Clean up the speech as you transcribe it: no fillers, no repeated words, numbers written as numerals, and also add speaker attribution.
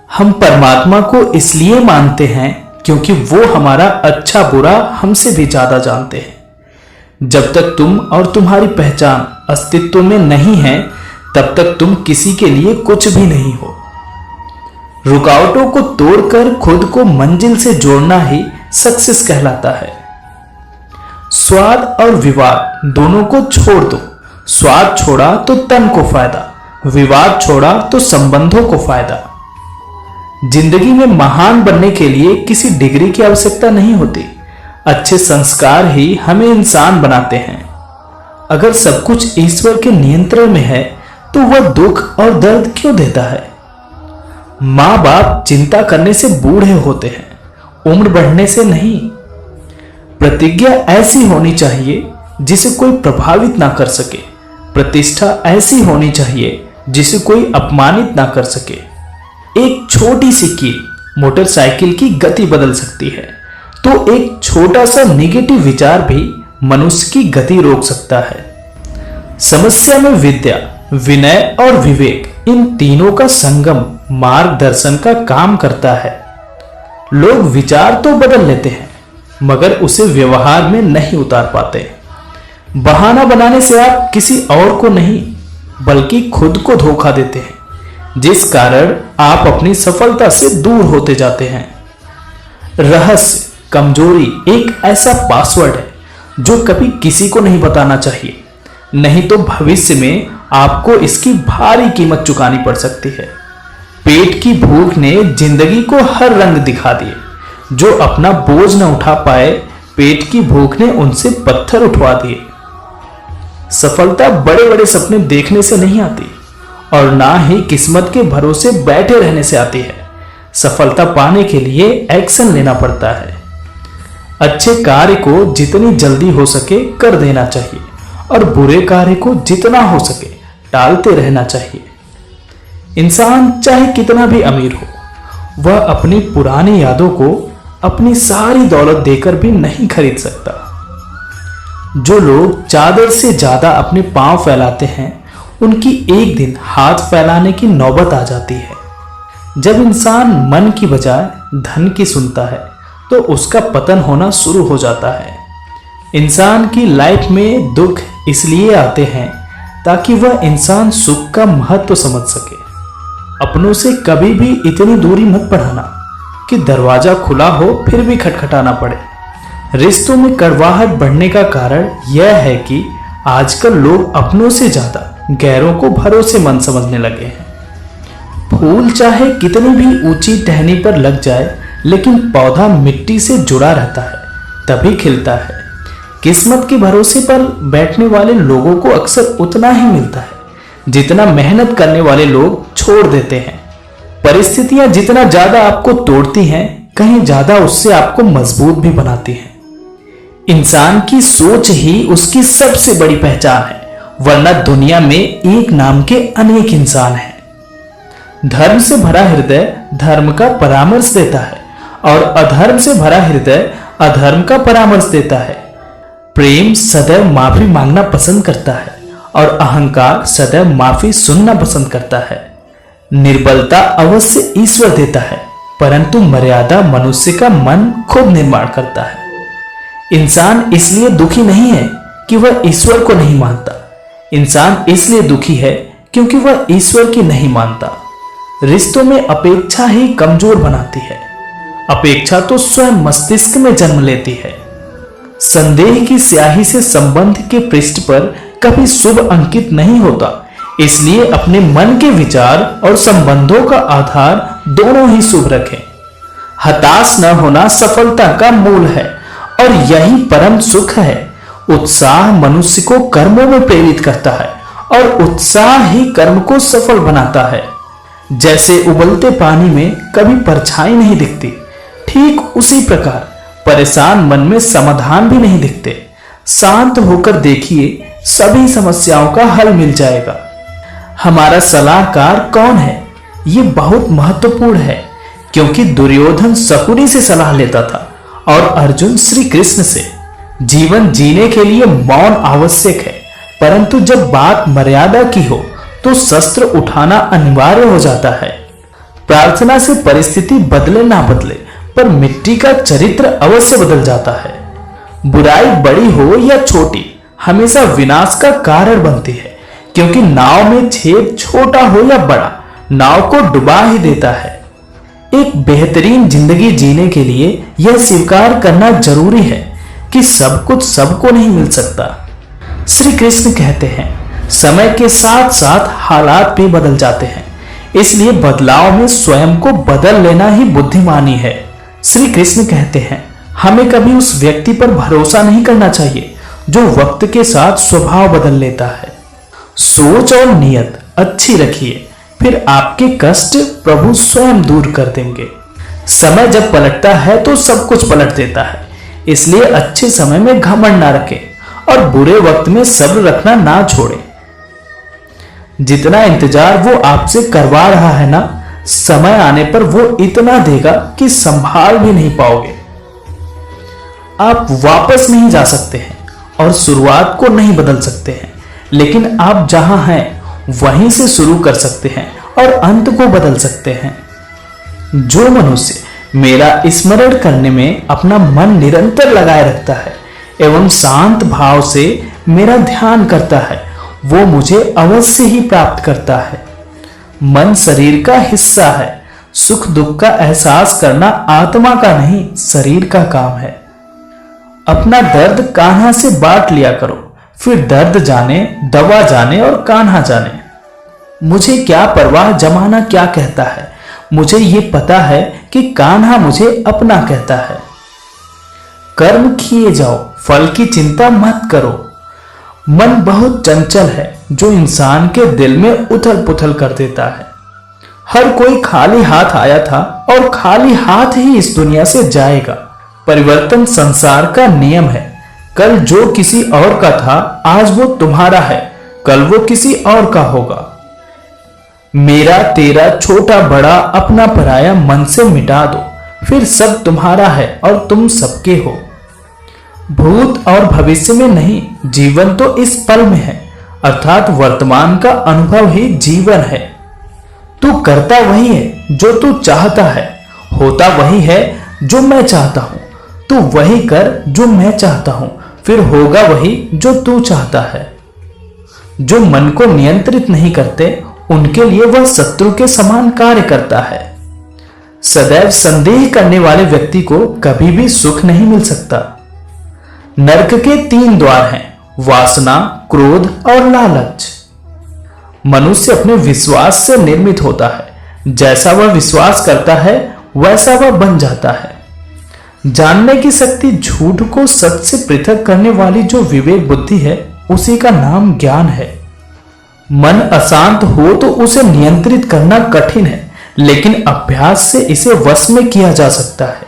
Speaker 1: हम परमात्मा को इसलिए मानते हैं क्योंकि वो हमारा अच्छा बुरा हमसे भी ज्यादा जानते हैं। जब तक तुम और तुम्हारी पहचान अस्तित्व में नहीं है, तब तक तुम किसी के लिए कुछ भी नहीं हो। रुकावटों को तोड़कर खुद को मंजिल से जोड़ना ही सक्सेस कहलाता है। स्वाद और विवाद दोनों को छोड़ दो। स्वाद छोड़ा तो तन को फायदा, विवाद छोड़ा तो संबंधों को फायदा। जिंदगी में महान बनने के लिए किसी डिग्री की आवश्यकता नहीं होती। अच्छे संस्कार ही हमें इंसान बनाते हैं। अगर सब कुछ ईश्वर के नियंत्रण में है तो वह दुख और दर्द क्यों देता है? माँ बाप चिंता करने से बूढ़े होते हैं, उम्र बढ़ने से नहीं। प्रतिज्ञा ऐसी होनी चाहिए जिसे कोई प्रभावित ना कर सके। प्रतिष्ठा ऐसी होनी चाहिए जिसे कोई अपमानित ना कर सके। एक छोटी सी कील मोटरसाइकिल की गति बदल सकती है, तो एक छोटा सा नेगेटिव विचार भी मनुष्य की गति रोक सकता है। समस्या में विद्या, विनय और विवेक, इन तीनों का संगम मार्गदर्शन का काम करता है। लोग विचार तो बदल लेते हैं मगर उसे व्यवहार में नहीं उतार पाते। बहाना बनाने से आप किसी और को नहीं बल्कि खुद को धोखा देते हैं, जिस कारण आप अपनी सफलता से दूर होते जाते हैं। रहस्य, कमजोरी एक ऐसा पासवर्ड है जो कभी किसी को नहीं बताना चाहिए, नहीं तो भविष्य में आपको इसकी भारी कीमत चुकानी पड़ सकती है। पेट की भूख ने जिंदगी को हर रंग दिखा दिए। जो अपना बोझ न उठा पाए, पेट की भूख ने उनसे पत्थर उठवा दिए। सफलता बड़े बड़े सपने देखने से नहीं आती और ना ही किस्मत के भरोसे बैठे रहने से आती है। सफलता पाने के लिए एक्शन लेना पड़ता है। अच्छे कार्य को जितनी जल्दी हो सके कर देना चाहिए और बुरे कार्य को जितना हो सके टालते रहना चाहिए। इंसान चाहे कितना भी अमीर हो, वह अपनी पुरानी यादों को अपनी सारी दौलत देकर भी नहीं खरीद सकता। जो लोग चादर से ज्यादा अपने पांव फैलाते हैं, उनकी एक दिन हाथ फैलाने की नौबत आ जाती है। जब इंसान मन की बजाय धन की सुनता है तो उसका पतन होना शुरू हो जाता है। इंसान की लाइफ में दुख इसलिए आते हैं ताकि वह इंसान सुख का महत्व समझ सके। अपनों से कभी भी इतनी दूरी मत बढ़ाना कि दरवाजा खुला हो फिर भी खटखटाना पड़े। रिश्तों में कड़वाहट बढ़ने का कारण यह है कि आजकल लोग अपनों से ज्यादा गैरों को भरोसेमंद समझने लगे हैं। फूल चाहे कितनी भी ऊंची टहनी पर लग जाए, लेकिन पौधा मिट्टी से जुड़ा रहता है तभी खिलता है। किस्मत के भरोसे पर बैठने वाले लोगों को अक्सर उतना ही मिलता है जितना मेहनत करने वाले लोग छोड़ देते हैं। परिस्थितियां जितना ज्यादा आपको तोड़ती हैं, कहीं ज्यादा उससे आपको मजबूत भी बनाती हैं। इंसान की सोच ही उसकी सबसे बड़ी पहचान है, वरना दुनिया में एक नाम के अनेक इंसान हैं। धर्म से भरा हृदय धर्म का परामर्श देता है और अधर्म से भरा हृदय अधर्म का परामर्श देता है। प्रेम सदैव माफी मांगना पसंद करता है और अहंकार सदैव माफी सुनना पसंद करता है। निर्बलता अवश्य ईश्वर देता है, परंतु मर्यादा मनुष्य का मन खुद निर्माण करता है। इंसान इसलिए दुखी नहीं है कि वह ईश्वर को नहीं मानता। इंसान इसलिए दुखी है क्योंकि वह ईश्वर की नहीं मानता। रिश्तों में अपेक्षा ही कमजोर बनाती है। अपेक्षा तो स्वयं मस्तिष्क में जन्म लेती है। संदेह की स्याही से संबंध के पृष्ठ पर कभी शुभ अंकित नहीं होता, इसलिए अपने मन के विचार और संबंधों का आधार दोनों ही शुभ रखें। हताश न होना सफलता का मूल है और यही परम सुख है। उत्साह मनुष्य को कर्मों में प्रेरित करता है और उत्साह ही कर्म को सफल बनाता है। जैसे उबलते पानी में कभी परछाई नहीं दिखती, ठीक उसी प्रकार परेशान मन में समाधान भी नहीं दिखते। शांत होकर देखिए, सभी समस्याओं का हल मिल जाएगा। हमारा सलाहकार कौन है? ये बहुत महत्वपूर्ण है, क्योंकि दुर्योधन शकुनी से सलाह लेता था और अर्जुन श्री कृष्ण से। जीवन जीने के लिए मौन आवश्यक है, परंतु जब बात मर्यादा की हो तो शस्त्र उठाना अनिवार्य हो जाता है। प्रार्थना से परिस्थिति बदले ना बदले, पर मिट्टी का चरित्र अवश्य बदल जाता है। बुराई बड़ी हो या छोटी, हमेशा विनाश का कारण बनती है, क्योंकि नाव में छेद छोटा हो या बड़ा, नाव को डुबा ही देता है। एक बेहतरीन जिंदगी जीने के लिए यह स्वीकार करना जरूरी है कि सब कुछ सबको नहीं मिल सकता। श्री कृष्ण कहते हैं, समय के साथ साथ हालात भी बदल जाते हैं, इसलिए बदलाव में स्वयं को बदल लेना ही बुद्धिमानी है। श्री कृष्ण कहते हैं, हमें कभी उस व्यक्ति पर भरोसा नहीं करना चाहिए जो वक्त के साथ स्वभाव बदल लेता है। सोच और नियत अच्छी रखिए, फिर आपके कष्ट प्रभु स्वयं दूर कर देंगे। समय जब पलटता है तो सब कुछ पलट देता है, इसलिए अच्छे समय में घमंड ना रखें और बुरे वक्त में सब्र रखना ना छोड़ें। जितना इंतजार वो आपसे करवा रहा है ना, समय आने पर वो इतना देगा कि संभाल भी नहीं पाओगे। आप वापस नहीं जा सकते हैं और शुरुआत को नहीं बदल सकते हैं, लेकिन आप जहां हैं वहीं से शुरू कर सकते हैं और अंत को बदल सकते हैं। जो मनुष्य मेरा स्मरण करने में अपना मन निरंतर लगाए रखता है एवं शांत भाव से मेरा ध्यान करता है, वो मुझे अवश्य ही प्राप्त करता है। मन शरीर का हिस्सा है, सुख दुख का एहसास करना आत्मा का नहीं शरीर का काम है। अपना दर्द कान्हा से बांट लिया करो, फिर दर्द जाने, दवा जाने और कान्हा जाने। मुझे क्या परवाह जमाना क्या कहता है, मुझे ये पता है कि कान्हा मुझे अपना कहता है। कर्म किए जाओ, फल की चिंता मत करो। मन बहुत चंचल है जो इंसान के दिल में उथल पुथल कर देता है। हर कोई खाली हाथ आया था और खाली हाथ ही इस दुनिया से जाएगा। परिवर्तन संसार का नियम है। कल जो किसी और का था आज वो तुम्हारा है, कल वो किसी और का होगा। मेरा तेरा छोटा बड़ा अपना पराया मन से मिटा दो, फिर सब तुम्हारा है और तुम सबके हो। भूत और भविष्य में नहीं, जीवन तो इस पल में है, अर्थात वर्तमान का अनुभव ही जीवन है। तू करता वही है जो तू चाहता है, होता वही है जो मैं चाहता हूं। तू वही कर जो मैं चाहता हूं, फिर होगा वही जो तू चाहता है। जो मन को नियंत्रित नहीं करते उनके लिए वह शत्रु के समान कार्य करता है। सदैव संदेह करने वाले व्यक्ति को कभी भी सुख नहीं मिल सकता। नरक के 3 द्वार हैं, वासना, क्रोध और लालच। मनुष्य अपने विश्वास से निर्मित होता है। जैसा वह विश्वास करता है वैसा वह बन जाता है। जानने की शक्ति झूठ को सच से पृथक करने वाली जो विवेक बुद्धि है, उसी का नाम ज्ञान है। मन अशांत हो तो उसे नियंत्रित करना कठिन है, लेकिन अभ्यास से इसे वश में किया जा सकता है।